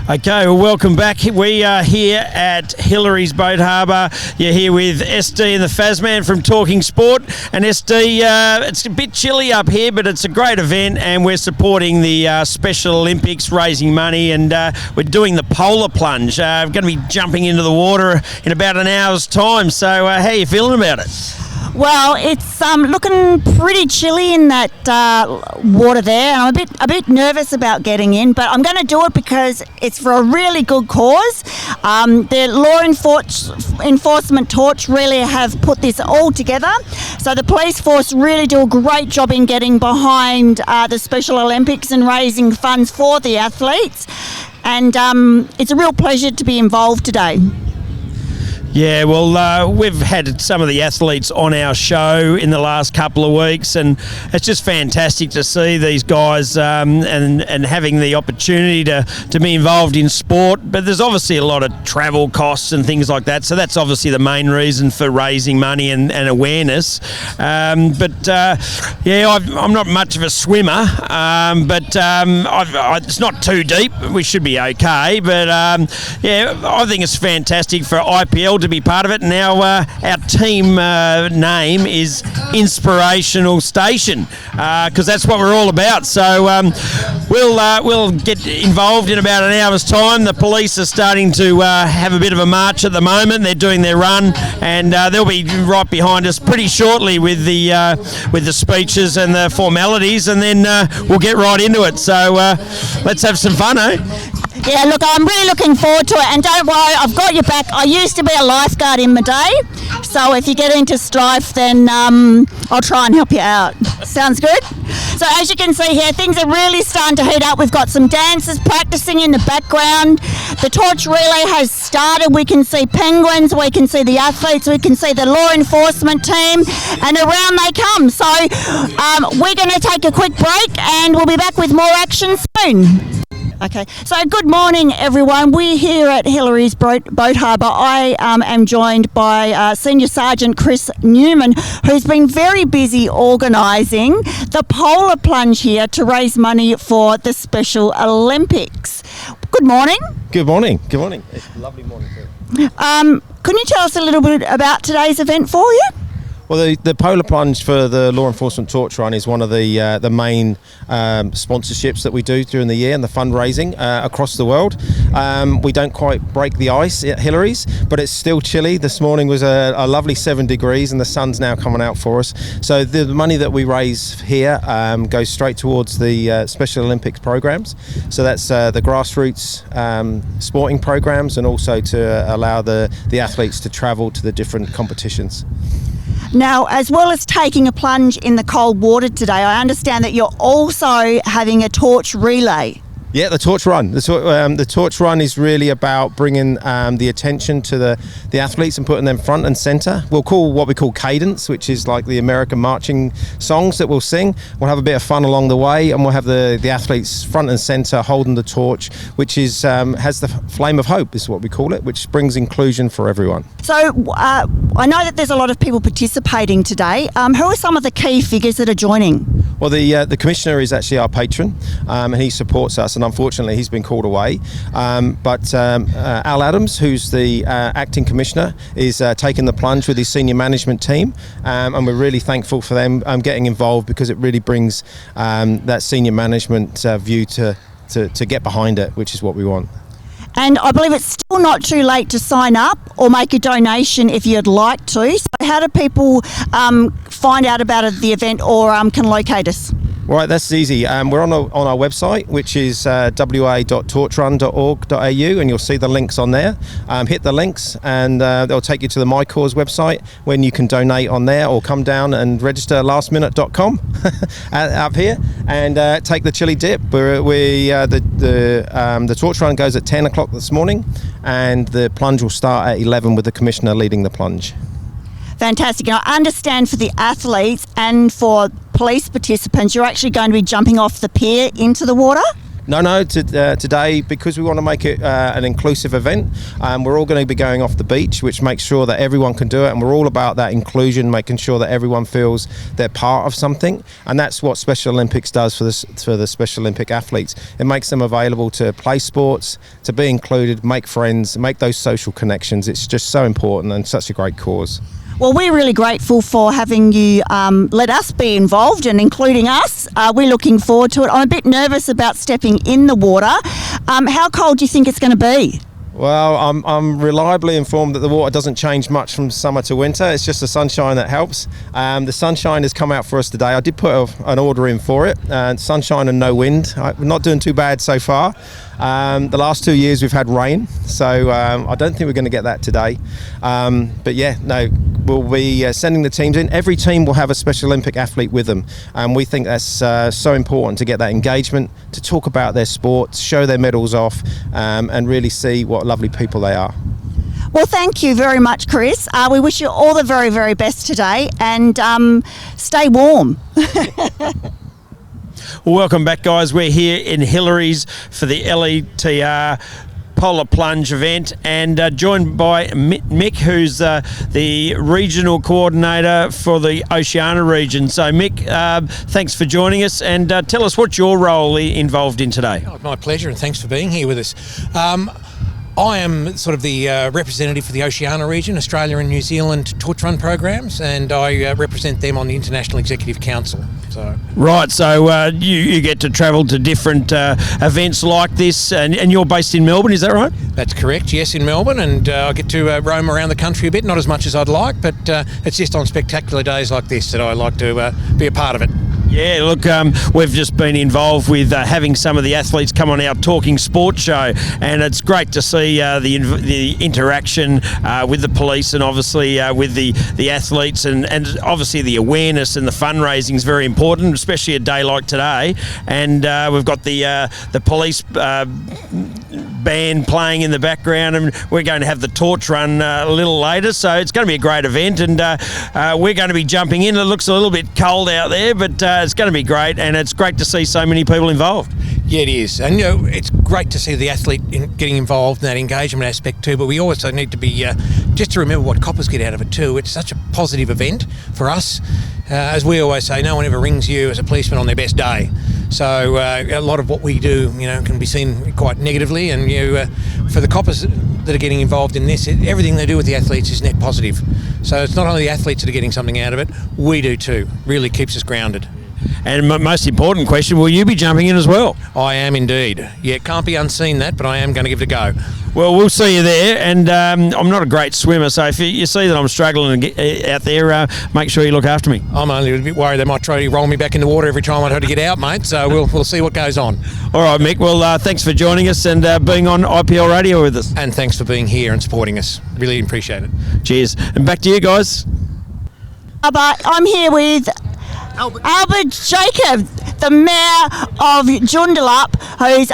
Okay, well, welcome back. We are here at Hillary's Boat Harbour. You're here with SD and the Fazman from Talking Sport. And SD, it's a bit chilly up here, but it's a great event, and we're supporting the Special Olympics, raising money, and we're doing the polar plunge. We're going to be jumping into the water in about an hour's time. So how are you feeling about it? Well, it's looking pretty chilly in that water there, and I'm a bit nervous about getting in, but I'm going to do it because it's for a really good cause. The law enforcement torch really have put this all together, so the police force really do a great job in getting behind the Special Olympics and raising funds for the athletes, and it's a real pleasure to be involved today. Yeah, well, we've had some of the athletes on our show in the last couple of weeks, and it's just fantastic to see these guys and having the opportunity to be involved in sport. But there's obviously a lot of travel costs and things like that, so that's obviously the main reason for raising money and awareness. I'm not much of a swimmer, but it's not too deep. We should be okay. But I think it's fantastic for IPL to be part of it. Now our team name is Inspirational Station, because that's what we're all about. So we'll get involved in about an hour's time. The police are starting to have a bit of a march at the moment. They're doing their run, and they'll be right behind us pretty shortly with the speeches and the formalities, and then we'll get right into it. So let's have some fun, eh? Yeah, look, I'm really looking forward to it, and don't worry, I've got your back. I used to be a lifeguard in my day, so if you get into strife, then I'll try and help you out. Sounds good? So as you can see here, things are really starting to heat up. We've got some dancers practicing in the background. The torch relay has started. We can see penguins, we can see the athletes, we can see the law enforcement team, and around they come. So we're going to take a quick break, and we'll be back with more action soon. Okay, so good morning, everyone. We're here at Hillary's Boat Harbour. I am joined by Senior Sergeant Chris Newman, who's been very busy organising the polar plunge here to raise money for the Special Olympics. Good morning. Good morning. Good morning. It's a lovely morning too. Can you tell us a little bit about today's event for you? Well, the polar plunge for the law enforcement torch run is one of the main sponsorships that we do during the year and the fundraising across the world. We don't quite break the ice at Hillary's, but it's still chilly. This morning was a lovely 7 degrees, and the sun's now coming out for us. So the money that we raise here goes straight towards the Special Olympics programs. So that's the grassroots sporting programs, and also to allow the athletes to travel to the different competitions. Now, as well as taking a plunge in the cold water today, I understand that you're also having a torch relay. Yeah, the torch run. The torch run is really about bringing the attention to the athletes and putting them front and centre. We'll call what we call cadence, which is like the American marching songs that we'll sing. We'll have a bit of fun along the way, and we'll have the athletes front and centre holding the torch, which is has the flame of hope, is what we call it, which brings inclusion for everyone. So I know that there's a lot of people participating today. Who are some of the key figures that are joining? Well, the commissioner is actually our patron, and he supports us, and unfortunately he's been called away. But Al Adams, who's the acting commissioner, is taking the plunge with his senior management team, and we're really thankful for them getting involved, because it really brings that senior management view to get behind it, which is what we want. And I believe it's still not too late to sign up or make a donation if you'd like to. So how do people find out about the event or can locate us? Right, that's easy. We're on our website, which is wa.torchrun.org.au, and you'll see the links on there. Hit the links, and they'll take you to the My Cause website, when you can donate on there, or come down and register lastminute.com up here and take the chili dip. The torch run goes at 10 o'clock this morning, and the plunge will start at 11 with the commissioner leading the plunge. Fantastic. And I understand for the athletes and for police participants, you're actually going to be jumping off the pier into the water? No. Today, because we want to make it an inclusive event, we're all going to be going off the beach, which makes sure that everyone can do it, and we're all about that inclusion, making sure that everyone feels they're part of something, and that's what Special Olympics does for the Special Olympic athletes. It makes them available to play sports, to be included, make friends, make those social connections. It's just so important and such a great cause. Well, we're really grateful for having you let us be involved and including us. We're looking forward to it. I'm a bit nervous about stepping in the water. How cold do you think it's going to be? Well, I'm reliably informed that the water doesn't change much from summer to winter. It's just the sunshine that helps. The sunshine has come out for us today. I did put an order in for it. Sunshine and no wind. We're not doing too bad so far. The last 2 years we've had rain, so I don't think we're going to get that today. But yeah, no, we'll be sending the teams in. Every team will have a Special Olympic athlete with them, and we think that's so important to get that engagement, to talk about their sports, show their medals off, and really see what lovely people they are. Well, thank you very much, Chris. We wish you all the very, very best today, and stay warm. Well, welcome back, guys. We're here in Hillary's for the LETR Polar Plunge event, and joined by Mick, who's the regional coordinator for the Oceania region. So, Mick, thanks for joining us, and tell us what's your role involved in today. Oh, my pleasure, and thanks for being here with us. I am sort of the representative for the Oceania region, Australia and New Zealand torch run programs, and I represent them on the International Executive Council. Right, so you get to travel to different events like this, and you're based in Melbourne, is that right? That's correct, yes, in Melbourne, and I get to roam around the country a bit, not as much as I'd like, but it's just on spectacular days like this that I like to be a part of it. Yeah, look, we've just been involved with having some of the athletes come on our Talking Sports show, and it's great to see the interaction with the police and obviously with the athletes, and obviously the awareness and the fundraising is very important, especially a day like today. And we've got the police band playing in the background, and we're going to have the torch run a little later, so it's going to be a great event, and we're going to be jumping in. It looks a little bit cold out there, but it's going to be great, and it's great to see so many people involved. Yeah, it is, and it's great to see the athlete getting involved in that engagement aspect too, but we also need to be just to remember what coppers get out of it too. It's such a positive event for us. As we always say, no one ever rings you as a policeman on their best day. So a lot of what we do, can be seen quite negatively, and for the coppers that are getting involved in this, everything they do with the athletes is net positive. So it's not only the athletes that are getting something out of it, we do too. Really keeps us grounded. And most important question, will you be jumping in as well? I am indeed. Yeah, can't be unseen that, but I am going to give it a go. Well, we'll see you there, and I'm not a great swimmer, so if you see that I'm struggling to get out there, make sure you look after me. I'm only a bit worried they might try to roll me back in the water every time I try to get out, mate, so we'll see what goes on. All right, Mick, well, thanks for joining us and being on IPL Radio with us. And thanks for being here and supporting us. Really appreciate it. Cheers. And back to you guys. I'm here with Albert Jacob, the Mayor of Joondalup, who's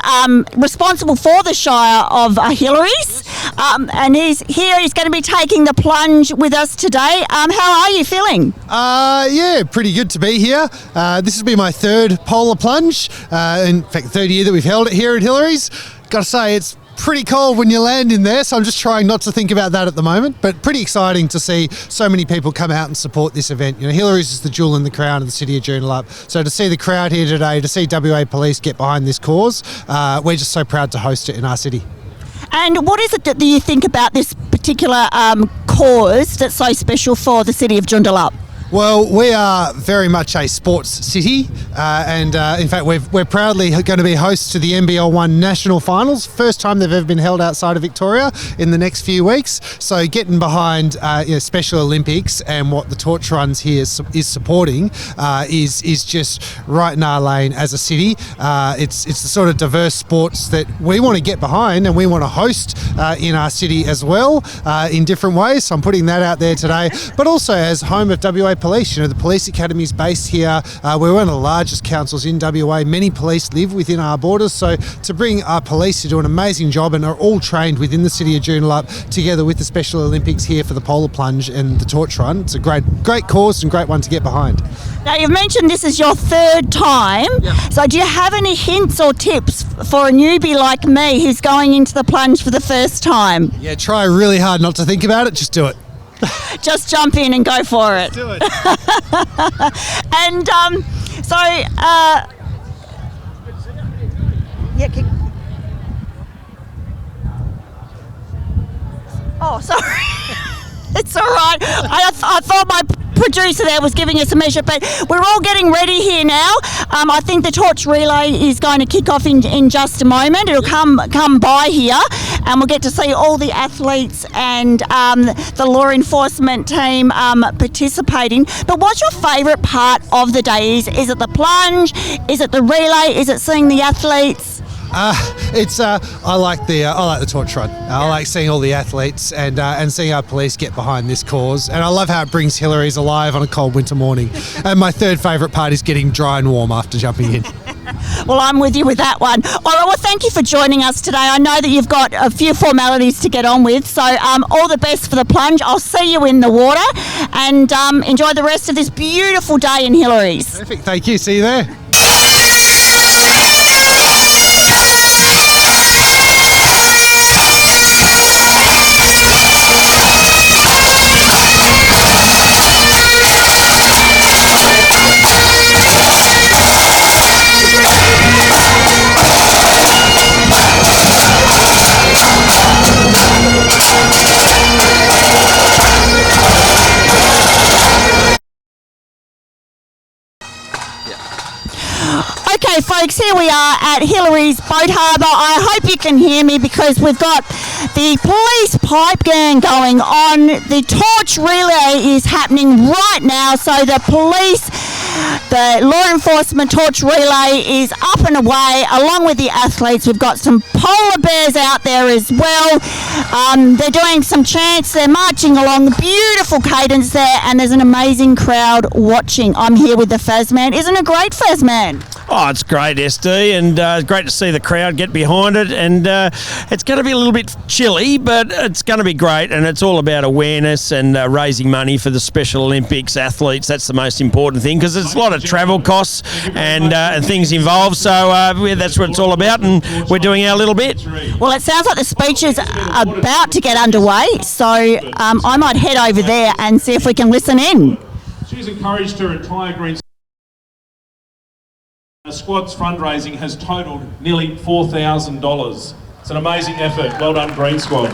responsible for the Shire of Hillary's, and he's going to be taking the plunge with us today. How are you feeling? Yeah, pretty good to be here. This will be my third polar plunge, in fact, the third year that we've held it here at Hillary's. Got to say, it's pretty cold when you land in there, so I'm just trying not to think about that at the moment, but pretty exciting to see so many people come out and support this event. Hillary's is the jewel in the crown of the city of Joondalup, so to see the crowd here today, to see WA Police get behind this cause, we're just so proud to host it in our city. And what is it that you think about this particular cause that's so special for the city of Joondalup? Well, we are very much a sports city, and in fact we're proudly going to be hosts to the NBL1 National Finals, first time they've ever been held outside of Victoria in the next few weeks. So getting behind Special Olympics and what the torch runs here is supporting is just right in our lane as a city. It's the sort of diverse sports that we want to get behind and we want to host in our city as well in different ways. So I'm putting that out there today, but also as home of WA police. You know, the police academy is based here. We're one of the largest councils in WA. Many police live within our borders, so to bring our police to do an amazing job and are all trained within the city of Joondalup together with the Special Olympics here for the polar plunge and the torch run. It's a great cause and great one to get behind. Now, you've mentioned this is your third time. Yep. So do you have any hints or tips for a newbie like me who's going into the plunge for the first time? Yeah, try really hard not to think about it, just do it. Just jump in and go for it. Do it. And oh, sorry. It's all right. I thought my producer there was giving us a measure, but we're all getting ready here now. I think the torch relay is going to kick off in just a moment. It'll come by here, and we'll get to see all the athletes and the law enforcement team participating. But what's your favourite part of the day? Is it the plunge? Is it the relay? Is it seeing the athletes? I like the torch run. I like seeing all the athletes and seeing our police get behind this cause. And I love how it brings Hillary's alive on a cold winter morning. And my third favourite part is getting dry and warm after jumping in. Well, I'm with you with that one. All right, well, thank you for joining us today. I know that you've got a few formalities to get on with, so all the best for the plunge. I'll see you in the water, and enjoy the rest of this beautiful day in Hillary's. Perfect, thank you. See you there. Okay, folks, here we are at Hillary's Boat Harbour. I hope you can hear me because we've got the police pipe gang going on. The torch relay is happening right now, so the law enforcement torch relay is up and away along with the athletes. We've got some polar bears out there as well. They're doing some chants, they're marching along, beautiful cadence there, and there's an amazing crowd watching. I'm here with the Fazman. Isn't it great, Fazman? Oh, it's great, SD, and great to see the crowd get behind it. And it's going to be a little bit chilly, but it's going to be great. And it's all about awareness and raising money for the Special Olympics athletes. That's the most important thing, because there's a lot of travel costs and things involved. So that's what it's all about, and we're doing our little bit. Well, it sounds like the speech is about to get underway, so I might head over there and see if we can listen in. She's encouraged her entire green. The squad's fundraising has totalled nearly $4,000. It's an amazing effort. Well done, Green Squad.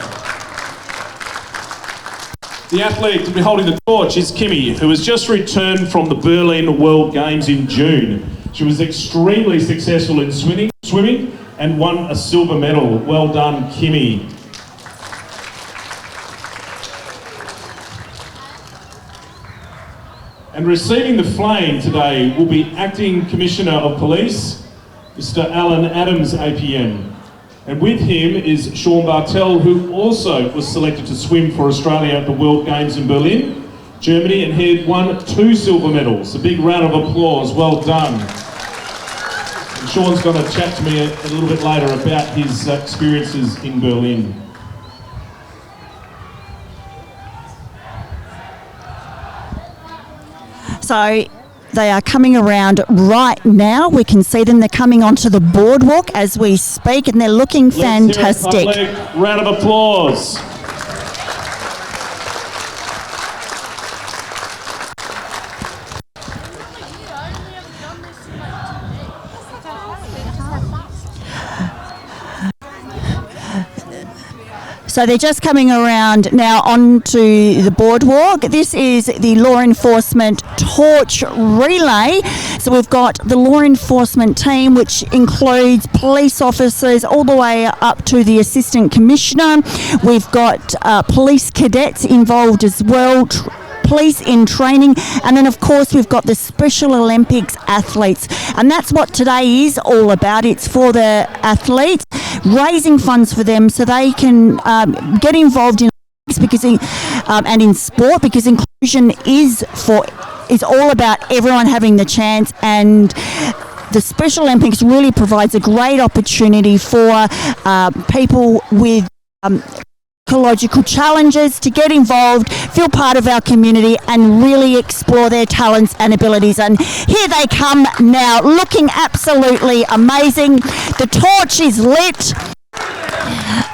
The athlete to be holding the torch is Kimmy, who has just returned from the Berlin World Games in June. She was extremely successful in swimming and won a silver medal. Well done, Kimmy. And receiving the flame today will be Acting Commissioner of Police, Mr. Alan Adams, APM. And with him is Sean Bartel, who also was selected to swim for Australia at the World Games in Berlin, Germany, and he had won 2 silver medals. A big round of applause, well done. And Sean's going to chat to me a little bit later about his experiences in Berlin. So they are coming around right now. We can see them. They're coming onto the boardwalk as we speak, and they're looking fantastic. Let's hear a public round of applause. So they're just coming around now onto the boardwalk. This is the law enforcement torch relay. So we've got the law enforcement team, which includes police officers all the way up to the assistant commissioner. We've got police cadets involved as well, police in training, and then of course we've got the Special Olympics athletes, and that's what today is all about. It's for the athletes, raising funds for them so they can get involved in and in sport, because inclusion is for is all about everyone having the chance, and the Special Olympics really provides a great opportunity for people with ecological challenges to get involved, feel part of our community, and really explore their talents and abilities. And here they come now, looking absolutely amazing. The torch is lit.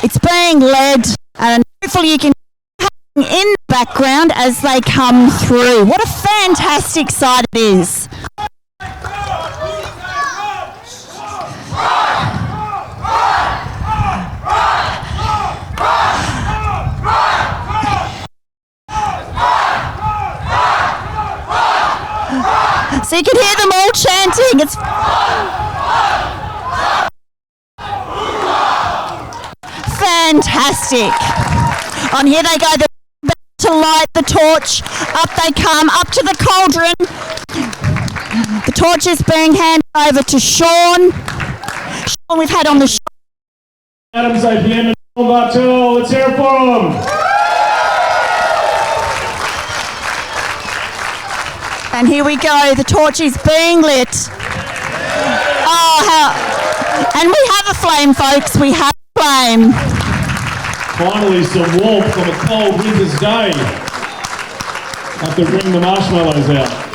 It's being led, and hopefully you can hear in the background as they come through. What a fantastic sight it is. So you can hear them all chanting. It's fantastic. On here they go, to light the torch. Up they come, up to the cauldron. The torch is being handed over to Sean. Sean, we've had on the show. Adams APM and Sean Bartel, let's hear it for them. And here we go, the torch is being lit. Oh, how... And we have a flame, folks, we have a flame. Finally, some warmth on a cold winter's day. Have to bring the marshmallows out.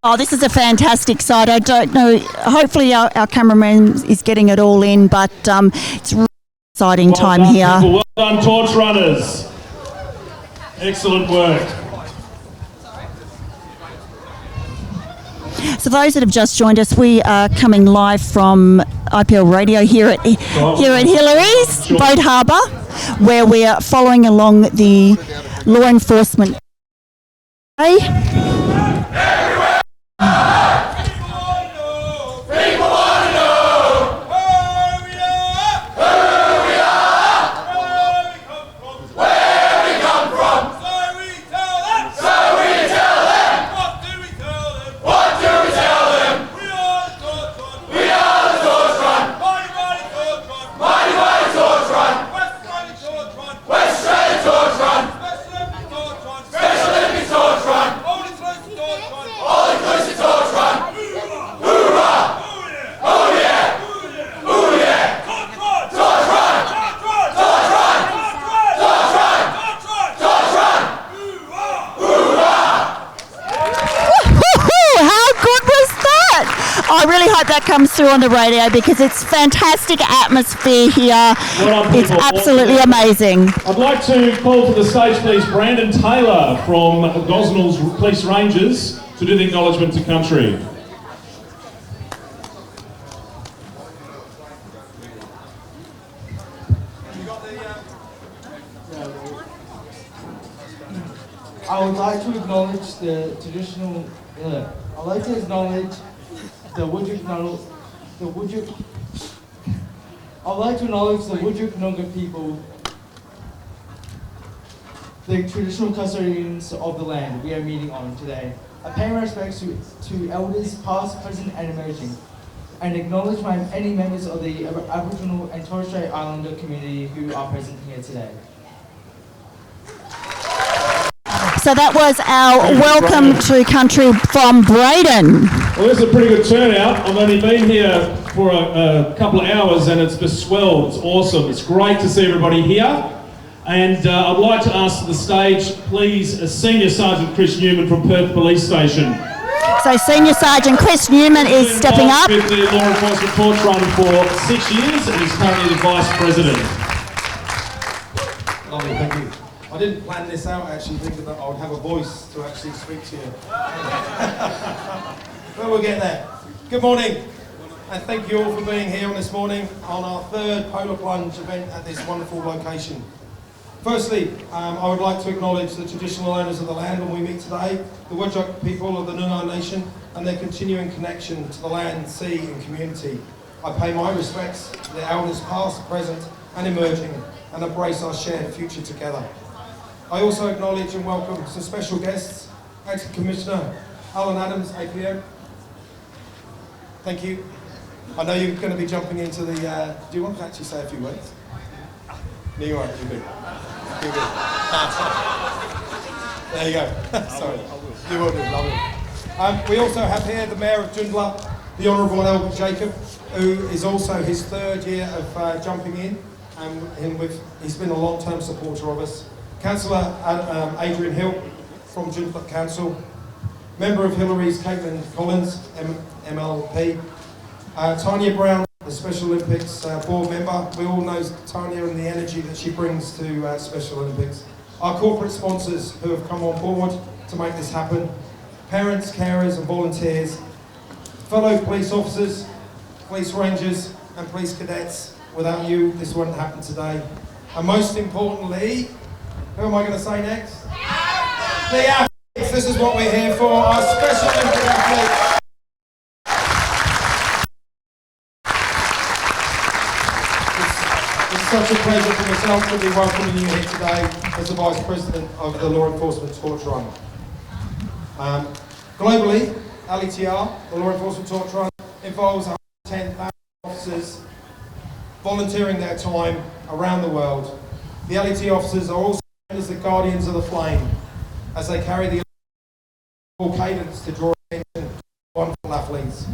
Oh, this is a fantastic sight. I don't know, hopefully our cameraman is getting it all in, but it's a really exciting time here. People. Well done, torch runners. Excellent work. So those that have just joined us, we are coming live from IPL Radio here at Hillary's, Boat Harbour, where we are following along the law enforcement day. That comes through on the radio because it's fantastic atmosphere here. It's absolutely amazing. I'd like to call to the stage, please, Brandon Taylor from Gosnell's Police Rangers to do the acknowledgement to country. I would like to acknowledge the traditional. I'd like to acknowledge the Wujik Noongar people, the traditional custodians of the land we are meeting on today. I pay my respects to elders past, present and emerging, and acknowledge any members of the Aboriginal and Torres Strait Islander community who are present here today. So that was our welcome to country from Braden. Well, this is a pretty good turnout. I've only been here for a couple of hours and it's just swelled. It's awesome. It's great to see everybody here. And I'd like to ask to the stage, please, Senior Sergeant Chris Newman from Perth Police Station. So Senior Sergeant Chris Newman is stepping up. With the law enforcement torch run for 6 years and is currently the Vice President. Lovely, thank you. I didn't plan this out actually thinking that I would have a voice to actually speak to you. But we'll get there. Good morning, and thank you all for being here on this morning on our third Polar Plunge event at this wonderful location. Firstly, I would like to acknowledge the traditional owners of the land when we meet today, the Whadjuk people of the Noongar Nation, and their continuing connection to the land, sea and community. I pay my respects to the elders past, present and emerging, and embrace our shared future together. I also acknowledge and welcome some special guests, Acting Commissioner Alan Adams, APM. Thank you. I know you're going to be jumping into the... do you want to actually say a few words? No, you're right, you're good. You're good. There you go. Sorry. You will do, lovely. We also have here the Mayor of Joondalup, the Honourable Albert Jacob, who is also his third year of jumping in, and he's been a long-term supporter of us. Councillor Adrian Hill from Joondalup Council, Member of Hillary's Caitlin Collins, MLP, Tanya Brown, the Special Olympics board member. We all know Tanya and the energy that she brings to Special Olympics. Our corporate sponsors who have come on board to make this happen, parents, carers and volunteers, fellow police officers, police rangers and police cadets. Without you, this wouldn't happen today. And most importantly, who am I going to say next? The athletes! This is what we're here for, our Special Olympic athletes. It's such a pleasure for myself to be welcoming you here today as the Vice President of the Law Enforcement Torch Run. Globally, LETR, the Law Enforcement Torch Run, involves 110,000 officers volunteering their time around the world. The LET officers are also known as the guardians of the flame, as they carry the full cadence to draw attention to wonderful athletes.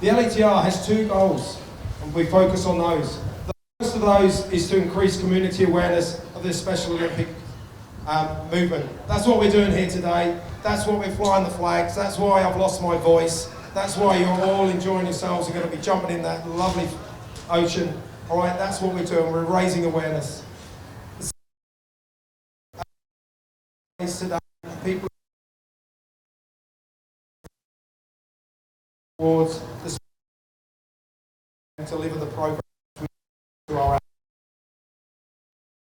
The LETR has two goals, and we focus on those. The first of those is to increase community awareness of this Special Olympic movement. That's what we're doing here today. That's what we're flying the flags. That's why I've lost my voice. That's why you're all enjoying yourselves and going to be jumping in that lovely ocean. All right, that's what we're doing. We're raising awareness. Today, people towards the to deliver the program to our.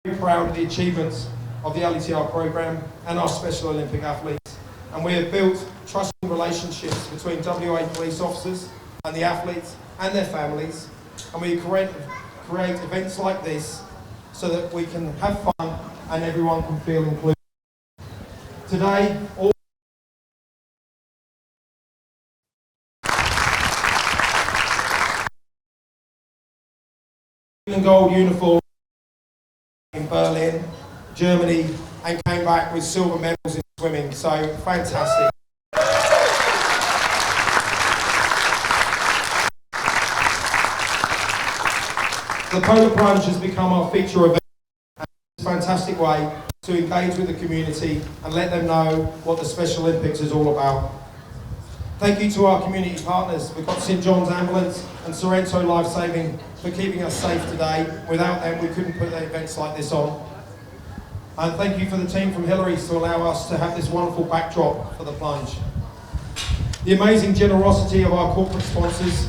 Very proud of the achievements of the LETR program and our Special Olympic athletes, and we have built trusting relationships between WA police officers and the athletes and their families, and we create events like this so that we can have fun and everyone can feel included. Today, all and gold uniform in Berlin, Germany, and came back with silver medals in swimming, so fantastic. The Polar Plunge has become our feature event, and it's a fantastic way to engage with the community and let them know what the Special Olympics is all about. Thank you to our community partners. We've got St John's Ambulance and Sorrento Life Saving for keeping us safe today. Without them, we couldn't put events like this on. And thank you for the team from Hillary's to allow us to have this wonderful backdrop for the plunge. The amazing generosity of our corporate sponsors.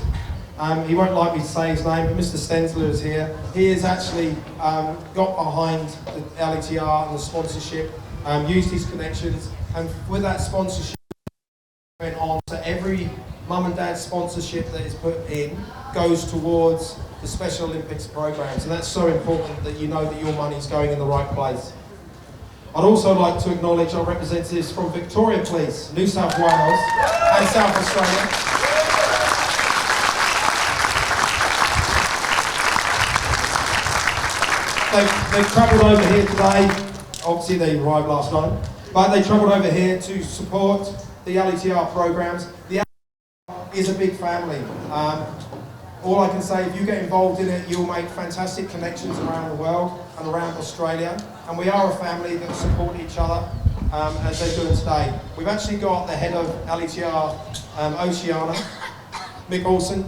He won't like me to say his name, but Mr. Stensler is here. He has actually got behind the LETR and the sponsorship, used his connections, and with that sponsorship went on to every mum and dad sponsorship that is put in goes towards the Special Olympics programs, and that's so important that you know that your money is going in the right place. I'd also like to acknowledge our representatives from Victoria Police, New South Wales and South Australia. They've travelled over here today. Obviously they arrived last night, but they travelled over here to support the LETR programs. The LETR is a big family. All I can say, if you get involved in it, you'll make fantastic connections around the world and around Australia. And we are a family that support each other as they're doing today. We've actually got the head of LETR Oceania, Mick Olsen,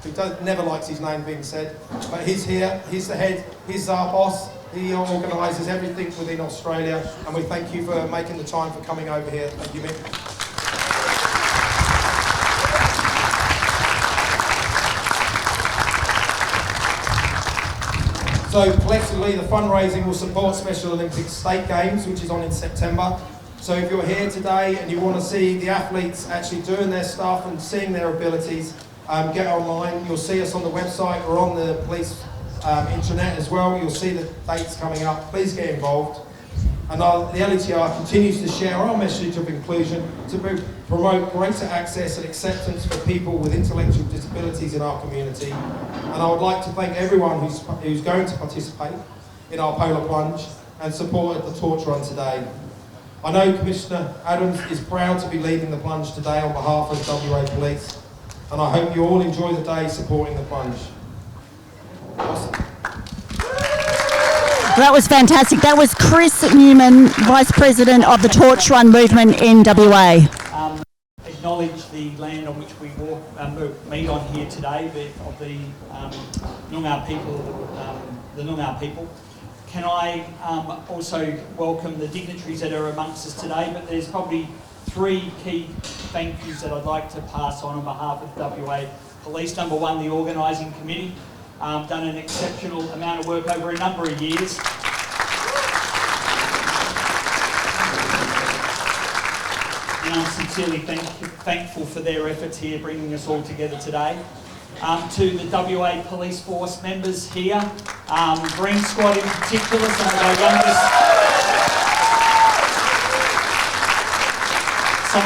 who never likes his name being said, but he's here, he's the head, he's our boss, he organises everything within Australia, and we thank you for making the time for coming over here. Thank you, Mick. So collectively, the fundraising will support Special Olympics State Games, which is on in September. So if you're here today and you want to see the athletes actually doing their stuff and seeing their abilities, get online. You'll see us on the website. We're on the police intranet as well. You'll see the dates coming up. Please get involved. And the LETR continues to share our message of inclusion to promote greater access and acceptance for people with intellectual disabilities in our community. And I would like to thank everyone who's going to participate in our Polar Plunge and supported the torch run today. I know Commissioner Adams is proud to be leading the Plunge today on behalf of WA Police, and I hope you all enjoy the day supporting the Plunge. Awesome. That was fantastic. That was Chris Newman, Vice President of the Torch Run movement in WA. Acknowledge the land on which we meet on here today, of the Noongar people, the Noongar people. Can I also welcome the dignitaries that are amongst us today, but there's probably 3 key thank yous that I'd like to pass on behalf of WA Police. Number one, the organising committee, done an exceptional amount of work over a number of years. And I'm sincerely thankful for their efforts here, bringing us all together today. To the WA Police Force members here, Green Squad in particular, some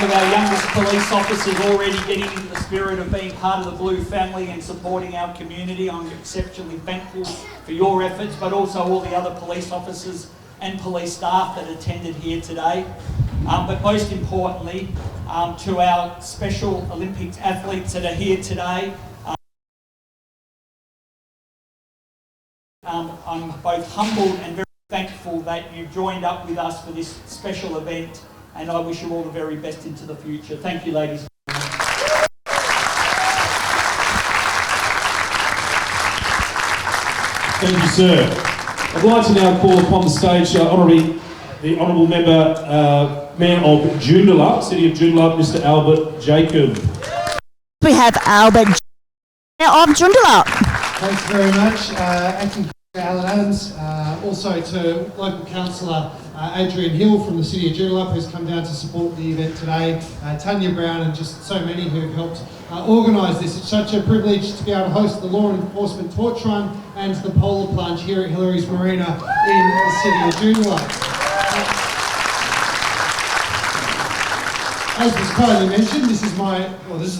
of our youngest police officers already getting into the spirit of being part of the Blue family and supporting our community. I'm exceptionally thankful for your efforts, but also all the other police officers and police staff that attended here today. But most importantly, to our Special Olympics athletes that are here today, I'm both humbled and very thankful that you joined up with us for this special event, and I wish you all the very best into the future. Thank you, ladies. Thank you, sir. I'd like to now call upon the stage the Honourable Member, Mayor of Joondalup, City of Joondalup, Mr. Albert Jacob. We have Albert Mayor of Joondalup. Thanks very much. Acting Commissioner Alan Adams, also to local councillor Adrian Hill from the City of Joondalup, who's come down to support the event today, Tanya Brown, and just so many who've helped organise this. It's such a privilege to be able to host the Law Enforcement Torch Run and the Polar Plunge here at Hillary's Marina in the City of Joondalup. As was kindly mentioned, this is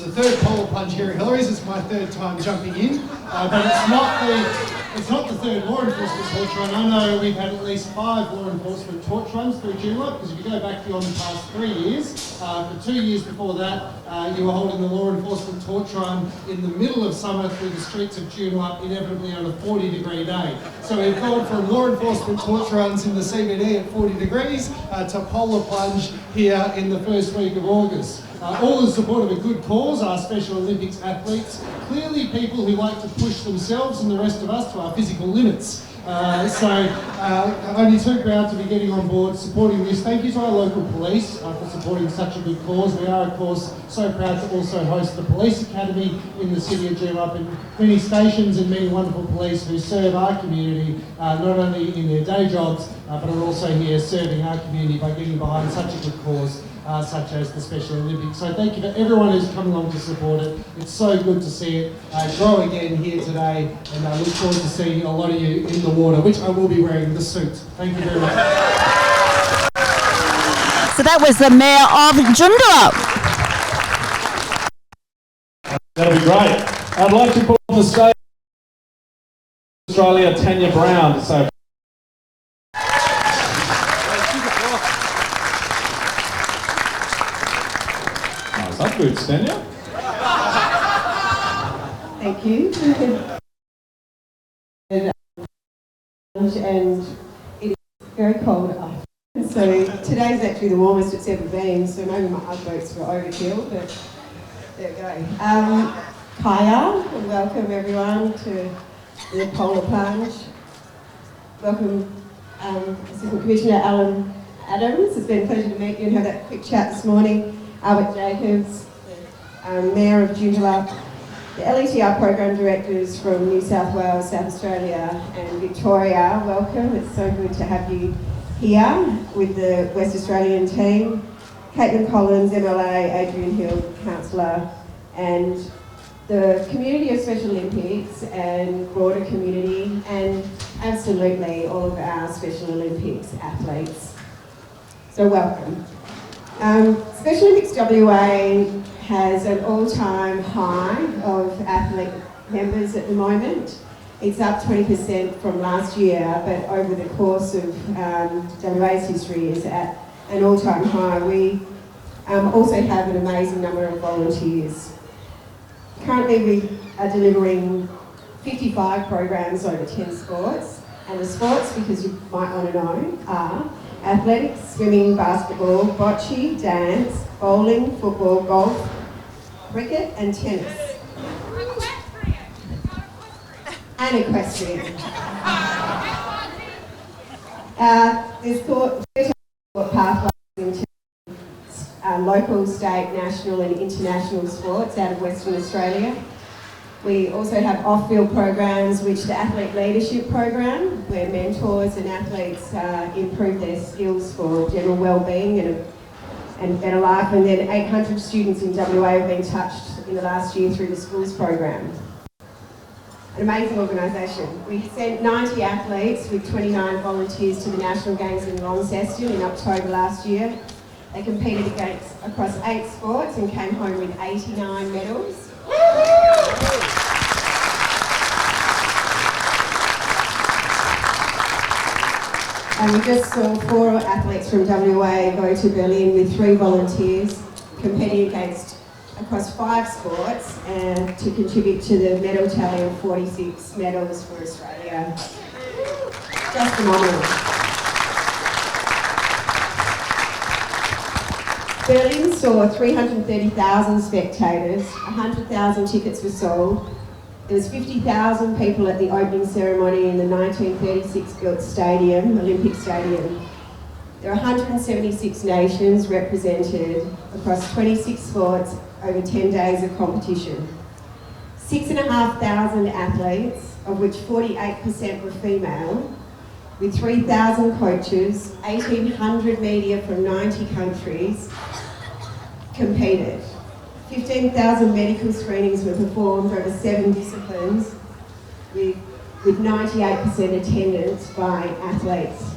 the third Polar Plunge here at Hillary's. It's my third time jumping in, but it's not the third law enforcement torch run. I know we've had at least 5 law enforcement torch runs through Joondalup, because if you go back beyond the past 3 years, for 2 years before that, you were holding the law enforcement torch run in the middle of summer through the streets of Joondalup, inevitably on a 40-degree day. So we've gone from law enforcement torch runs in the CBD at 40 degrees to Polar Plunge here in the first week of August. All in support of a good cause, our Special Olympics athletes, clearly people who like to push themselves and the rest of us to our physical limits. Only too proud to be getting on board, supporting this. Thank you to our local police for supporting such a good cause. We are, of course, so proud to also host the Police Academy in the City of Joondalup, and many stations and many wonderful police who serve our community, not only in their day jobs, but are also here serving our community by getting behind such a good cause. Such as the Special Olympics. So thank you for everyone who's come along to support it. It's so good to see it grow again here today, and I look forward to seeing a lot of you in the water, which I will be wearing the suit. Thank you very much. So that was the Mayor of Joondalup. That'll be great. I'd like to call on the stage Australia, Tanya Brown, to say. That's good, Stenya. Thank you. And it is very cold up. So today's actually the warmest it's ever been, so maybe my Ugg boots were overkill, but there we go. Kaya, and welcome everyone to the Polar Plunge. Welcome Assistant Commissioner Alan Adams. It's been a pleasure to meet you and have that quick chat this morning. Albert Jacobs, Mayor of Joondalup, the LETR Program Directors from New South Wales, South Australia and Victoria, welcome. It's so good to have you here with the West Australian team. Caitlin Collins, MLA, Adrian Hill, Councillor, and the community of Special Olympics and broader community, and absolutely all of our Special Olympics athletes. So welcome. Special Olympics WA has an all-time high of athlete members at the moment. It's up 20% from last year, but over the course of WA's history is at an all-time high. We also have an amazing number of volunteers. Currently we are delivering 55 programs over 10 sports, and the sports, because you might want to know, are athletics, swimming, basketball, bocce, dance, bowling, football, golf, cricket and tennis. And equestrian. There's 13 pathways into local, state, national and international sports out of Western Australia. We also have off-field programs, which the Athlete Leadership Program, where mentors and athletes improve their skills for general well-being and better life. And then 800 students in WA have been touched in the last year through the schools program. An amazing organisation. We sent 90 athletes with 29 volunteers to the National Games in Launceston in October last year. They competed across 8 sports and came home with 89 medals. And we just saw 4 athletes from WA go to Berlin with 3 volunteers competing across 5 sports and to contribute to the medal tally of 46 medals for Australia. Just phenomenal. Berlin saw 330,000 spectators, 100,000 tickets were sold. There was 50,000 people at the opening ceremony in the 1936 built stadium, Olympic Stadium. There are 176 nations represented across 26 sports over 10 days of competition. 6,500 athletes, of which 48% were female, with 3,000 coaches, 1,800 media from 90 countries competed. 15,000 medical screenings were performed over 7 disciplines with 98% attendance by athletes.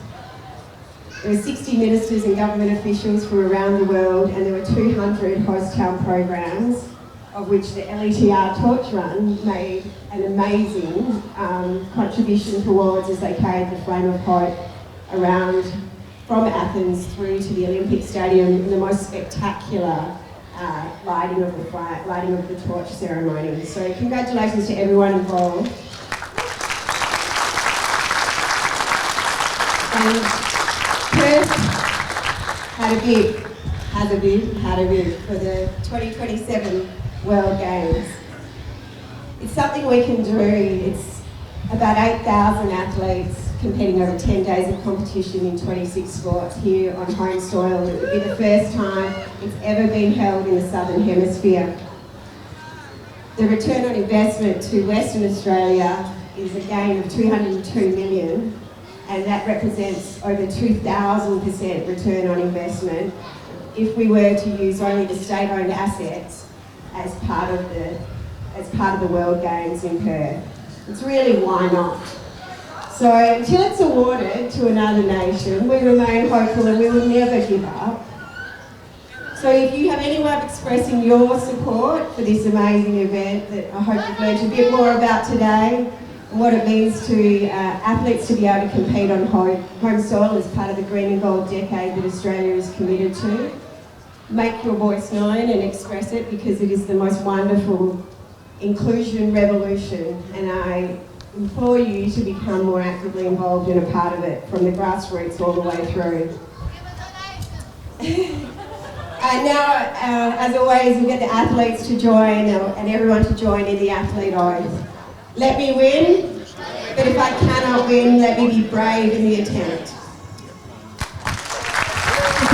There were 60 ministers and government officials from around the world, and there were 200 host town programs, of which the LETR Torch Run made an amazing contribution towards as they carried the flame of hope around from Athens through to the Olympic Stadium in the most spectacular lighting of the torch ceremony. So congratulations to everyone involved. And Perth had a bid for the 2027 World Games. It's something we can do. It's about 8,000 athletes competing over 10 days of competition in 26 sports here on home soil. It will be the first time it's ever been held in the Southern Hemisphere. The return on investment to Western Australia is a gain of 202 million, and that represents over 2,000% return on investment if we were to use only the state-owned assets as part of the World Games in Perth. It's really why not? So until it's awarded to another nation, we remain hopeful and we will never give up. So if you have any way of expressing your support for this amazing event that I hope you've learned a bit more about today, and what it means to athletes to be able to compete on home soil as part of the Green and Gold decade that Australia is committed to, make your voice known and express it, because it is the most wonderful inclusion revolution, and I implore you to become more actively involved and a part of it from the grassroots all the way through. And now, as always, we get the athletes to join and everyone to join in the athlete oath. Let me win, but if I cannot win, let me be brave in the attempt.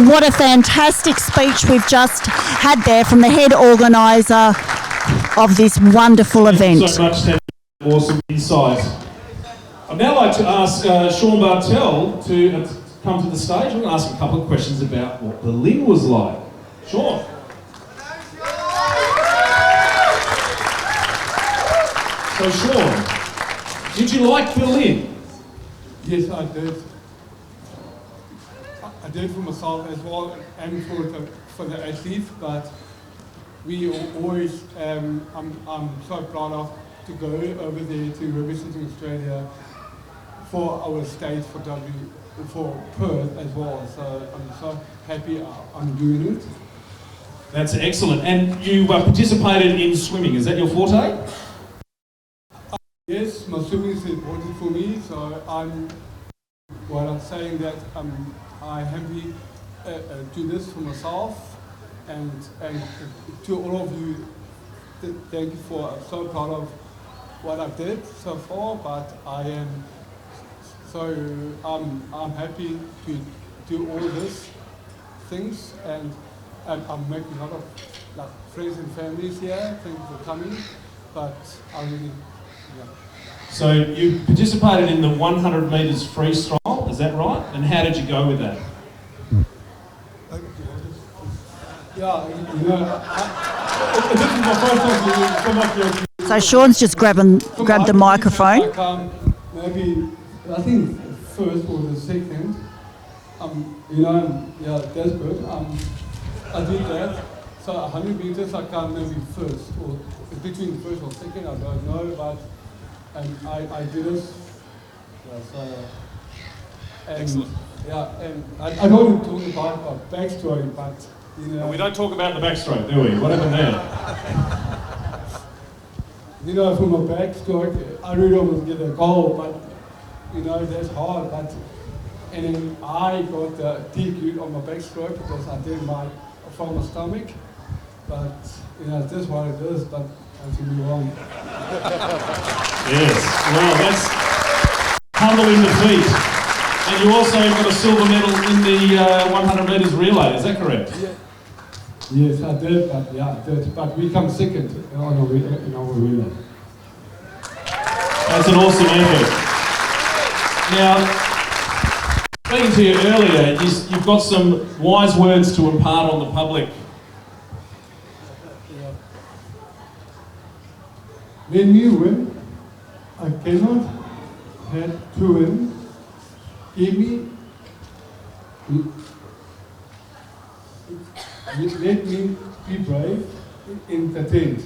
What a fantastic speech we've just had there from the head organiser of this wonderful event. Thank you so much, Tim. Awesome insight. I'd now like to ask Sean Bartel to come to the stage. I'm going to ask a couple of questions about what Berlin was like. Sean. So Sean, did you like Berlin? Yes, I did. I did for myself as well and for the athletes, but we always, I'm so proud of to go over there to represent Australia for our state for Perth as well. So I'm so happy I'm doing it. That's excellent. And you participated in swimming. Is that your forte? Yes, my swimming is important for me. So I'm saying that I happy do this for myself and to all of you. Thank you for. I'm so proud of what I did so far, but I am I'm happy to do all these things, and I'm making a lot of friends and families here. Thank you for coming, but I really. So you participated in the 100 metres freestyle, is that right? And how did you go with that? Yeah, this is my first time so much. So Sean's just grabbed the microphone. Maybe I think first or the second. Desperate. I did that. So 100 meters I come maybe first or between first or second. I don't know, but I did it. Yeah, so Excellent. Yeah, and I don't want to talk about a backstory, but we don't talk about the backstroke, do we? What happened there? From a backstroke, I really almost get a goal, but that's hard. But and then I got the Thankyou on my backstroke because I did from my stomach. But that's what it is. But I should move on. Yes, well, that's humbling defeat. And you also got a silver medal in the 100 metres relay, is that correct? Yeah. Yes, I did, but we come second in our relay. That's an awesome effort. Now, speaking to you earlier, you've got some wise words to impart on the public. When we win, I cannot have to win. Give me, let me be brave in the tent.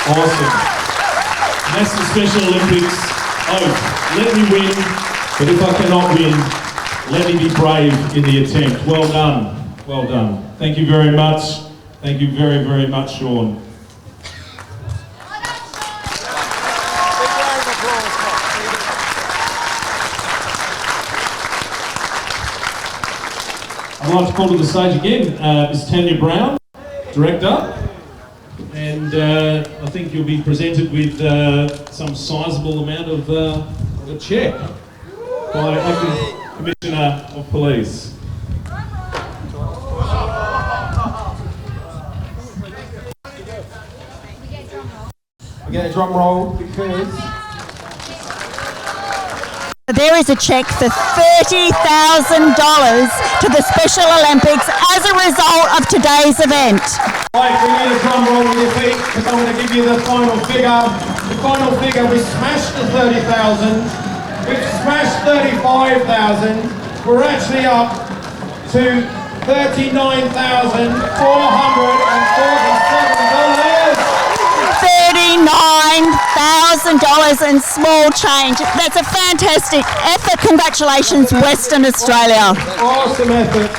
Awesome. And that's the Special Olympics oath. Let me win, but if I cannot win, let me be brave in the attempt. Well done. Well done. Thank you very much. Thank you very, very much, Sean. I'd like to call to the stage again Ms. Tanya Brown, Director, and I think you'll be presented with some sizable amount of a cheque by Acting Commissioner of Police. We get a drum roll because There is a cheque for $30,000 to the Special Olympics as a result of today's event. Right, we need a drum roll with your feet because I'm going to give you the final figure. The final figure, we smashed the 30,000. We've smashed 35,000. We're actually up to $39,447. $39,000 in small change. That's a fantastic effort. Congratulations, Western Australia. Awesome effort.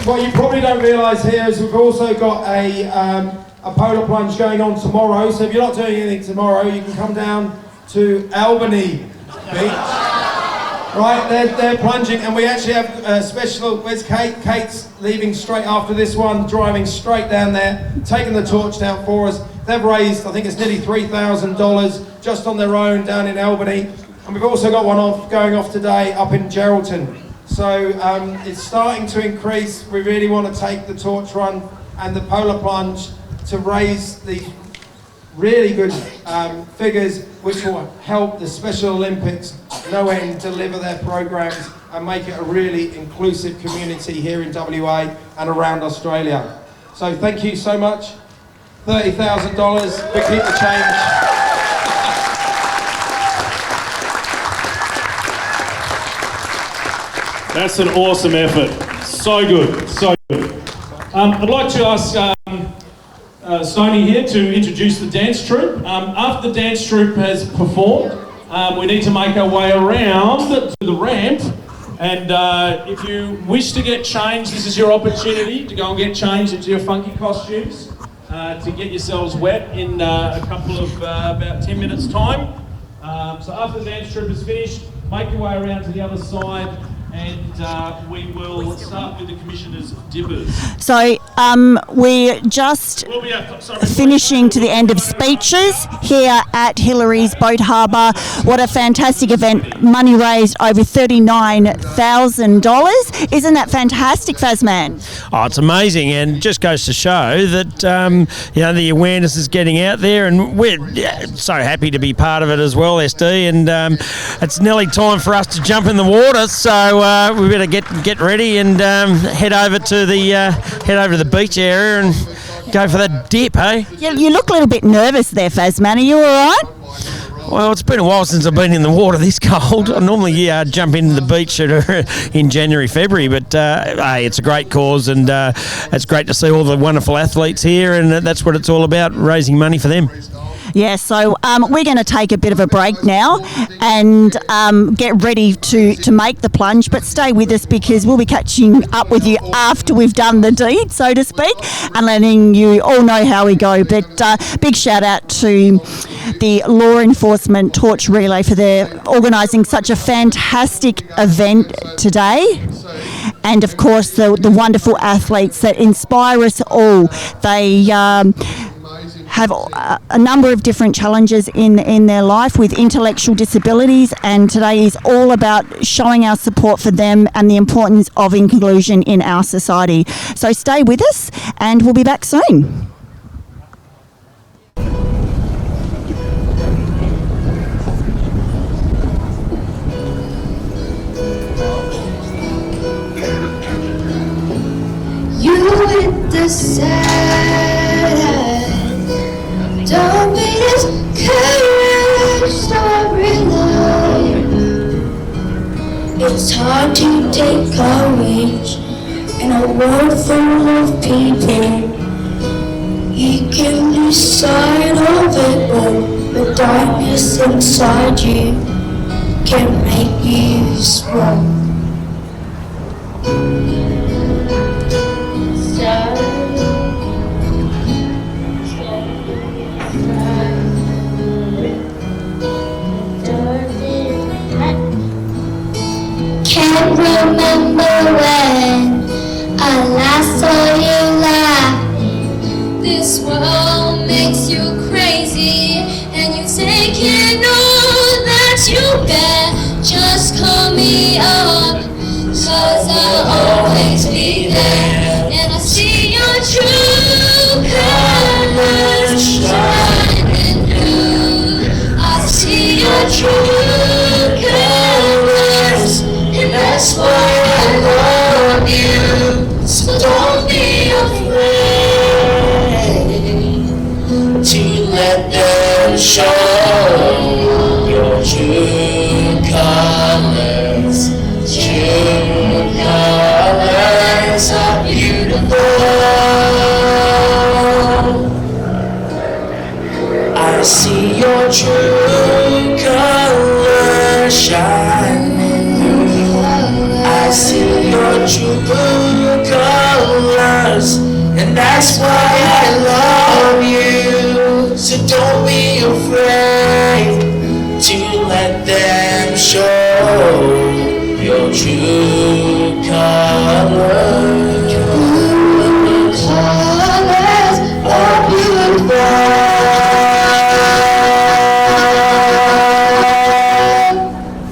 What you probably don't realise here is we've also got a polar plunge going on tomorrow. So if you're not doing anything tomorrow, you can come down to Albany Beach. Right, they're plunging, and we actually have a special. Where's Kate? Kate's leaving straight after this one, driving straight down there, taking the torch down for us. They've raised, I think it's nearly $3,000 just on their own down in Albany, and we've also got one going off today up in Geraldton. So it's starting to increase. We really want to take the torch run and the polar plunge to raise the really good figures, which will help the Special Olympics no end deliver their programs and make it a really inclusive community here in WA and around Australia. So thank you so much. $30,000, we keep the change. That's an awesome effort. So good, so good. I'd like to ask Stoney here to introduce the dance troupe. After the dance troupe has performed, we need to make our way around to the ramp. And if you wish to get changed, this is your opportunity to go and get changed into your funky costumes to get yourselves wet in a couple of about 10 minutes time. So after the dance troupe is finished, make your way around to the other side, and we will start with the Commissioner's dippers. So we're just finishing to the end of speeches here at Hillary's Boat Harbour. What a fantastic event. Money raised over $39,000. Isn't that fantastic, Fazman? Oh, it's amazing, and just goes to show that the awareness is getting out there, and we're so happy to be part of it as well, SD. And it's nearly time for us to jump in the water, so we better get ready and head over to the beach area and go for that dip, hey? You look a little bit nervous there, Fazman. Are you all right? Well, it's been a while since I've been in the water this cold. I normally jump into the beach in January, February, but hey, it's a great cause, and it's great to see all the wonderful athletes here, and that's what it's all about, raising money for them. Yeah, so we're going to take a bit of a break now and get ready to make the plunge, but stay with us because we'll be catching up with you after we've done the deed, so to speak, and letting you all know how we go. But big shout out to the Law Enforcement Torch Relay for their organising such a fantastic event today. And of course the wonderful athletes that inspire us all. They have a number of different challenges in their life with intellectual disabilities, and today is all about showing our support for them and the importance of inclusion in our society. So stay with us and we'll be back soon. You with the sad, don't be this courage, story life. It's hard to take courage in a world full of people. You can lose sight of it all, but darkness inside you can make you strong. Can't remember when I last saw you laugh. This world makes you crazy, and you take it all that you get. Just call me up, 'cause I'll always be there. And I see your true colors shining through. I see your true colors, and that's why I love you. So don't be afraid to let them show your true colors. True colors are beautiful. I see your true colors shining through. I see your true colors, and that's why I love you. So don't be afraid to let them show your true colors. True colors are beautiful.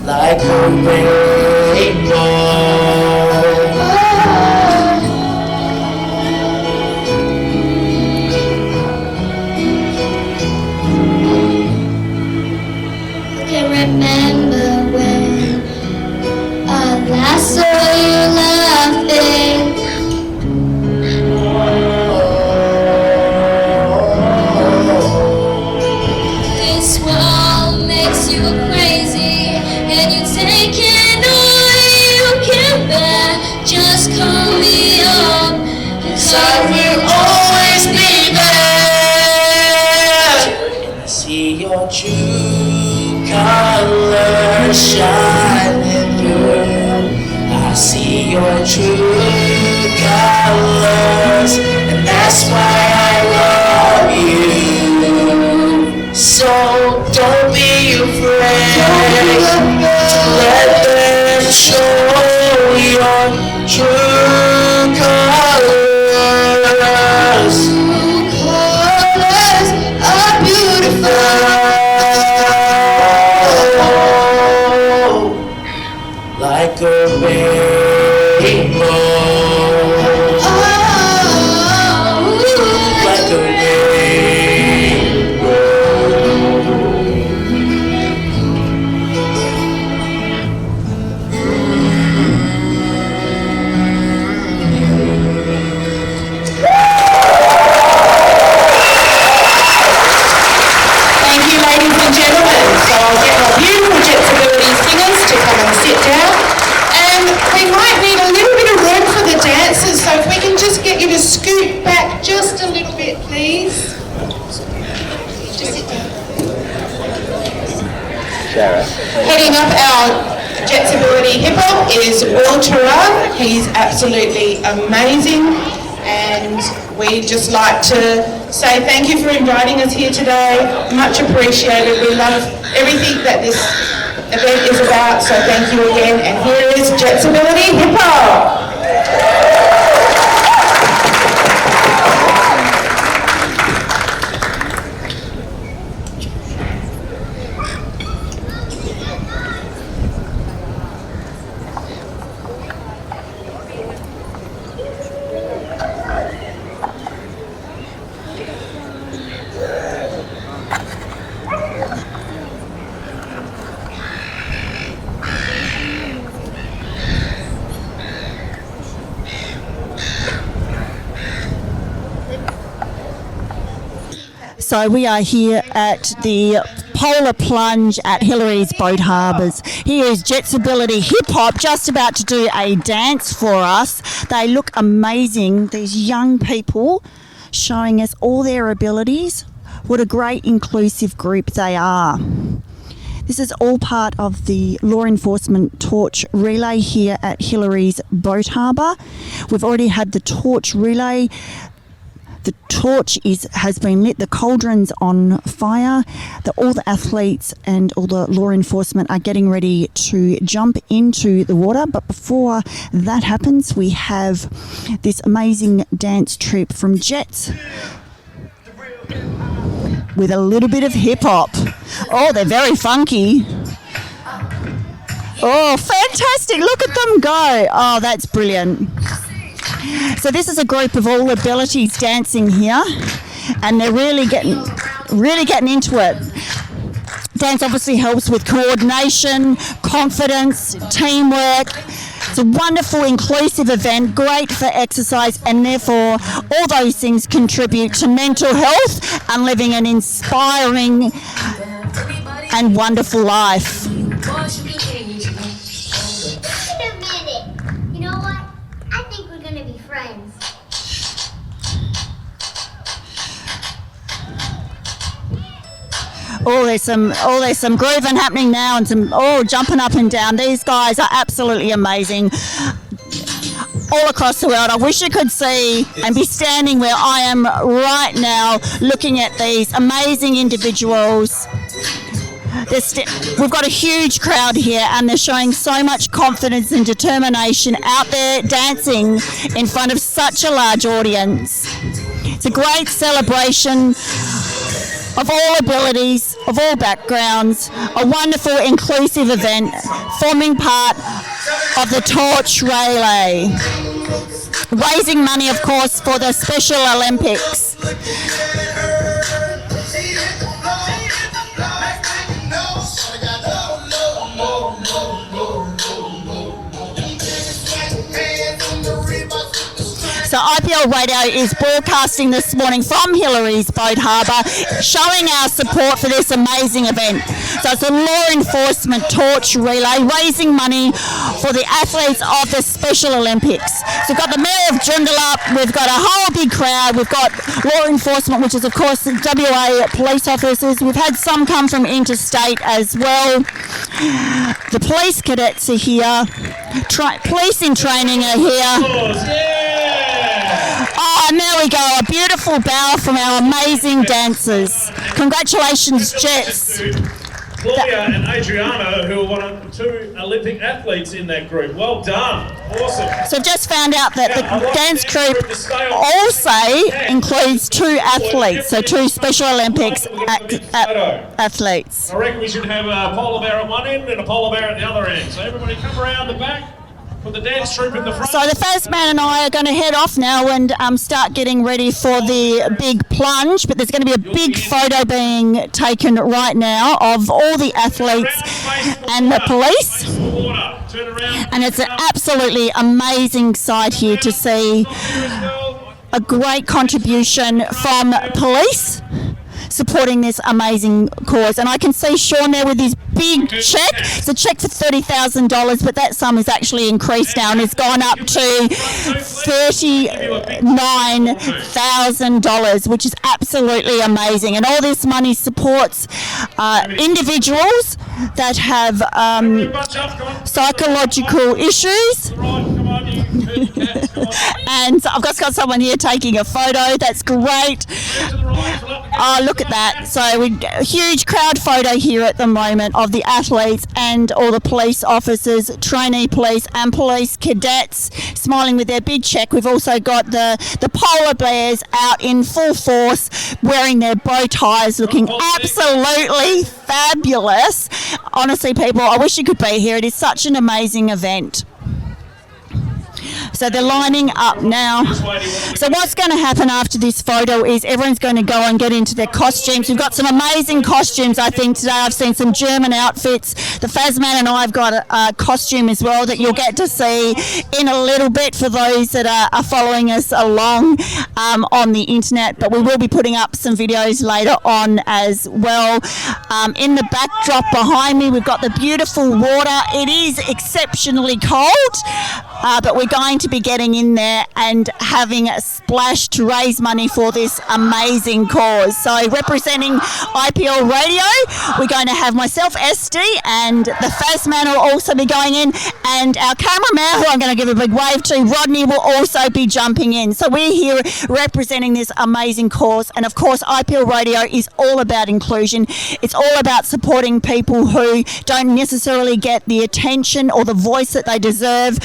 Like a rainbow. Can remember when I last saw you laughing. This world makes you crazy, and you take it all you can bear. Just call me up, 'cause I will always be there. And I see your true colors shining through. I see your true colors, and that's why I love you. So don't be afraid to let them show your true colors. Colors are beautiful. Like a rainbow, like a rainbow. Thank you, ladies and gentlemen. So I'll get my beautiful Jetsability singers to come and sit down. And we might need a little bit of room for the dancers, so if we can just get you to scoot back just a little bit, please. Just sit down. Heading up our Jetsability Hip Hop is Walter. He's absolutely amazing, and we'd just like to say thank you for inviting us here today. Much appreciated. We love everything that this event is about, so thank you again. And here is Jetsability Hip Hop. So we are here at the Polar Plunge at Hillary's Boat Harbours. Here is Jetsability Hip Hop just about to do a dance for us. They look amazing, these young people showing us all their abilities. What a great inclusive group they are. This is all part of the law enforcement torch relay here at Hillary's Boat Harbour. We've already had the torch relay. The torch has been lit, the cauldron's on fire. All the athletes and all the law enforcement are getting ready to jump into the water. But before that happens, we have this amazing dance troupe from Jets with a little bit of hip hop. Oh, they're very funky. Oh, fantastic. Look at them go. Oh, that's brilliant. So this is a group of all abilities dancing here, and they're really getting into it. Dance obviously helps with coordination, confidence, teamwork. It's a wonderful, inclusive event, great for exercise, and therefore all those things contribute to mental health and living an inspiring and wonderful life. Wait a minute. You know what? I think we're gonna be friends. There's some grooving happening now, and some jumping up and down. These guys are absolutely amazing. All across the world. I wish you could see and be standing where I am right now, looking at these amazing individuals. We've got a huge crowd here, and they're showing so much confidence and determination out there dancing in front of such a large audience. It's a great celebration of all abilities, of all backgrounds, a wonderful inclusive event forming part of the Torch Relay. Raising money, of course, for the Special Olympics. So IPL Radio is broadcasting this morning from Hillary's Boat Harbour, showing our support for this amazing event. So it's a law enforcement torch relay, raising money for the athletes of the Special Olympics. So we've got the Mayor of Joondalup, we've got a whole big crowd, we've got law enforcement, which is of course the WA police officers. We've had some come from interstate as well. The police cadets are here. Police in training are here. Oh, and there we go. A beautiful bow from our amazing dancers. Congratulations, Jets. Claudia and Adriana, who are one of the 2 Olympic athletes in that group. Well done. Awesome. So just found out that the dance group also includes 2 athletes, so 2 Special Olympics athletes. I reckon we should have a polar bear at one end and a polar bear at the other end. So everybody come around the back. Put the dance troupe in the front. So the Fazman and I are going to head off now and start getting ready for the big plunge, but there's going to be a big photo being taken right now of all the athletes and the police. And it's an absolutely amazing sight here to see a great contribution from police supporting this amazing cause. And I can see Sean there with his big check. It's a check for $30,000, but that sum has actually increased now and has gone up to $39,000, which is absolutely amazing. And all this money supports individuals that have psychological issues. And I've got someone here taking a photo. That's great. Oh, look at that. So a huge crowd photo here at the moment of the athletes and all the police officers, trainee police and police cadets smiling with their big check. We've also got the polar bears out in full force wearing their bow ties, looking absolutely fabulous. Honestly, people, I wish you could be here. It is such an amazing event. So they're lining up now. So what's going to happen after this photo is everyone's going to go and get into their costumes. We've got some amazing costumes, I think, today. I've seen some German outfits. The Fazman and I have got a costume as well that you'll get to see in a little bit for those that are following us along on the internet. But we will be putting up some videos later on as well. In the backdrop behind me, we've got the beautiful water. It is exceptionally cold, but we're going to be getting in there and having a splash to raise money for this amazing cause. So representing IPL Radio, we're going to have myself, SD, and the Fazman will also be going in, and our cameraman, who I'm going to give a big wave to, Rodney, will also be jumping in. So we're here representing this amazing cause, and of course IPL Radio is all about inclusion. It's all about supporting people who don't necessarily get the attention or the voice that they deserve.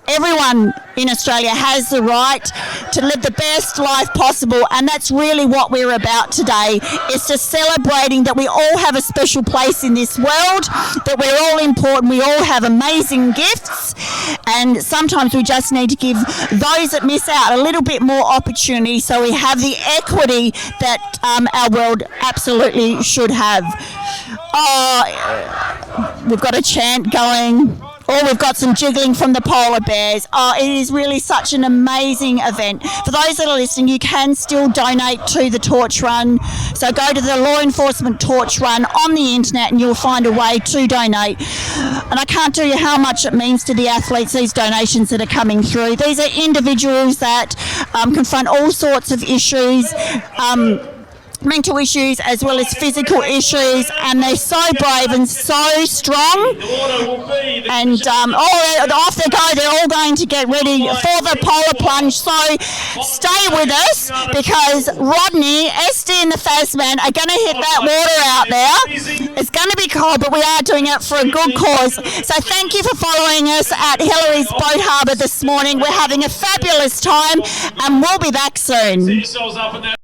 Everyone in Australia has the right to live the best life possible, and that's really what we're about today. It's just celebrating that we all have a special place in this world, that we're all important, we all have amazing gifts, and sometimes we just need to give those that miss out a little bit more opportunity so we have the equity that our world absolutely should have. Oh, we've got a chant going. Oh, we've got some jiggling from the polar bears. Oh, it is really such an amazing event. For those that are listening, you can still donate to the torch run. So go to the Law Enforcement Torch Run on the internet and you'll find a way to donate. And I can't tell you how much it means to the athletes, these donations that are coming through. These are individuals that confront all sorts of issues, mental issues as well as physical issues, and they're so brave and so strong. And off they go. They're all going to get ready for the polar plunge. So stay with us because Rodney, SD and the Fazman are going to hit that water out there. It's going to be cold, but we are doing it for a good cause. So thank you for following us at Hillary's Boat Harbour this morning. We're having a fabulous time and we'll be back soon. See yourselves up in there.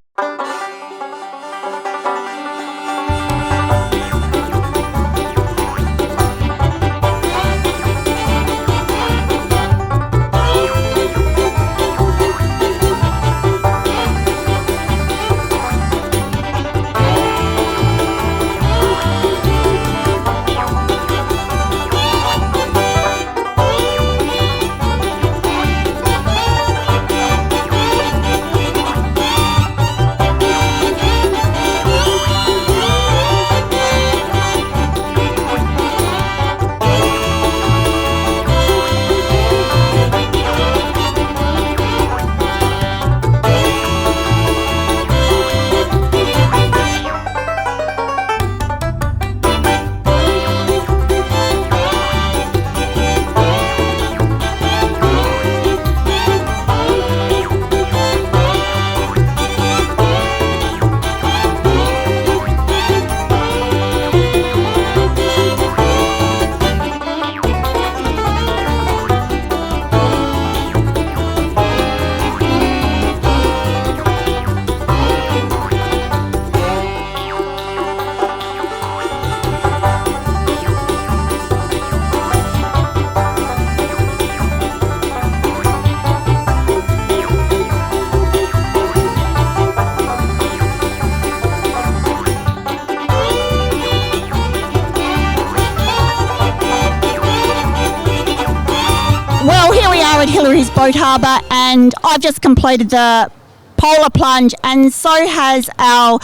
now at Hillary's Boat Harbour, and I've just completed the polar plunge, and so has our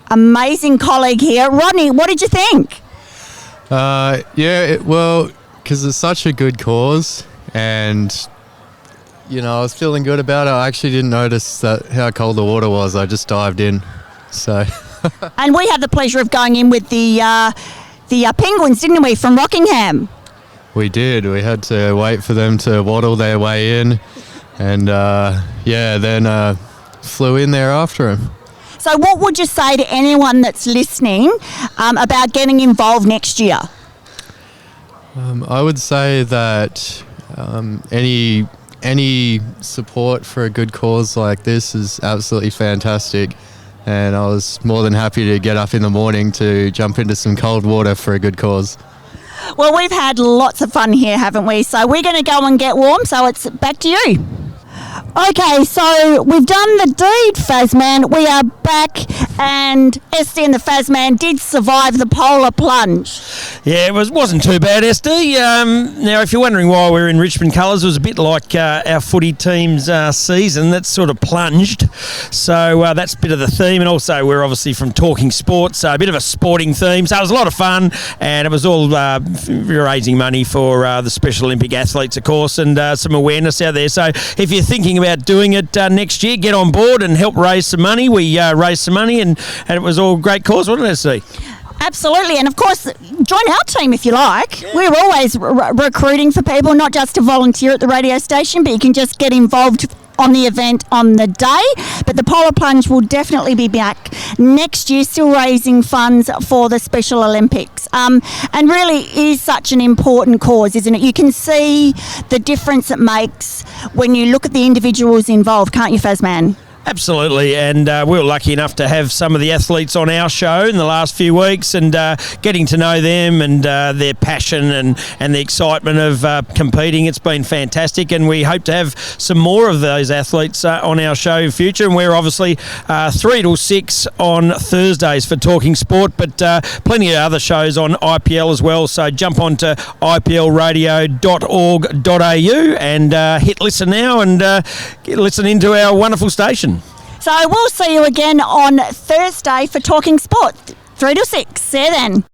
amazing colleague here. Rodney, what did you think? Because it's such a good cause, and I was feeling good about it. I actually didn't notice how cold the water was. I just dived in. So. And we had the pleasure of going in with the penguins, didn't we, from Rockingham? We did. We had to wait for them to waddle their way in, and then flew in there after them. So what would you say to anyone that's listening about getting involved next year? I would say that any support for a good cause like this is absolutely fantastic, and I was more than happy to get up in the morning to jump into some cold water for a good cause. Well, we've had lots of fun here, haven't we? So we're going to go and get warm, so it's back to you. Okay, so we've done the deed, Fazman. We are back, and SD and the Fazman did survive the polar plunge. Yeah, it wasn't too bad, SD. Now, if you're wondering why we're in Richmond colours, it was a bit like our footy team's season. That's sort of plunged. So that's a bit of the theme, and also we're obviously from Talking Sports, so a bit of a sporting theme. So it was a lot of fun, and it was all raising money for the Special Olympic athletes, of course, and some awareness out there. So if you're thinking about doing it next year, get on board and help raise some money. We raised some money, and it was all a great cause, wasn't it, Steve? Absolutely, and of course, join our team if you like. Yeah. We're always recruiting for people, not just to volunteer at the radio station, but you can just get involved on the event on the day. But the Polar Plunge will definitely be back next year, still raising funds for the Special Olympics. And really is such an important cause, isn't it? You can see the difference it makes when you look at the individuals involved, can't you, Fazman? Absolutely, and we were lucky enough to have some of the athletes on our show in the last few weeks, and getting to know them and their passion and the excitement of competing. It's been fantastic, and we hope to have some more of those athletes on our show in future. And we're obviously 3 till 6 on Thursdays for Talking Sport, but plenty of other shows on IPL as well. So jump on to iplradio.org.au and hit listen now and listen into our wonderful station. So we'll see you again on Thursday for Talking Sport, 3 till 6. See you then.